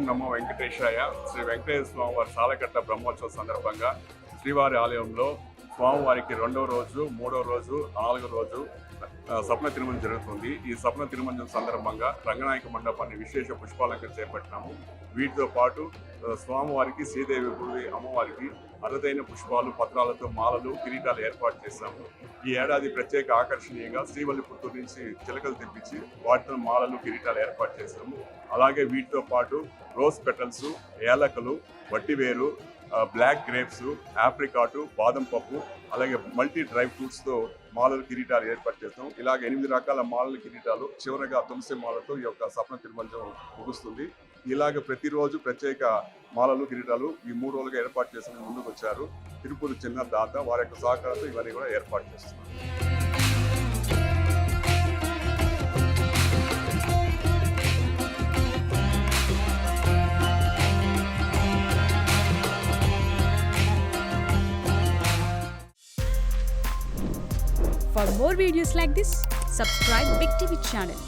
నమో వెంకటేశాయ. శ్రీ వెంకటేశ్వర స్వామి వారి సాలకట్ల బ్రహ్మోత్సవ సందర్భంగా శ్రీవారి ఆలయంలో స్వామివారికి 2వ రోజు, 3వ రోజు, 4వ రోజు సప్న తిరుమంజనం జరుగుతుంది. ఈ సప్న తిరుమంజనం సందర్భంగా రంగనాయక మండపాన్ని విశేష పుష్పాలంకరణ చేపట్టినాము. వీటితో పాటు స్వామివారికి, శ్రీదేవి గుడి అమ్మవారికి అరుదైన పుష్పాలు, పత్రాలతో మాలలు, కిరీటాలు ఏర్పాటు చేశాము. ఈ ఏడాది ప్రత్యేక ఆకర్షణీయంగా శ్రీవల్లిపుత్తూరు నుంచి చిలకలు తెప్పించి వాటితో మాలలు, కిరీటాలు ఏర్పాటు చేశాము. అలాగే వీటితో పాటు రోజ్ పెటల్స్, ఏలకలు, వట్టివేరు, బ్లాక్ గ్రేప్స్, ఆప్రికాటు, బాదం పప్పు, అలాగే మల్టీ డ్రై ఫ్రూట్స్తో మాలలు, కిరీటాలు ఏర్పాటు చేస్తాం. ఇలాగ 8 రకాల మాలలు, కిరీటాలు, చివరగా తులసి మాలతో ఈ యొక్క సప్న తిరుమంజనం ముగుస్తుంది. ఇలాగ ప్రతిరోజు ప్రత్యేక మాలలు, కిరీటాలు ఈ 3 రోజులుగా ఏర్పాటు చేసిన ముందుకు వచ్చారు. తిరుపతి చిన్న దాత వారి యొక్క సహకారంతో ఇవన్నీ కూడా ఏర్పాటు చేస్తున్నారు. For more videos like this, subscribe Big TV channel.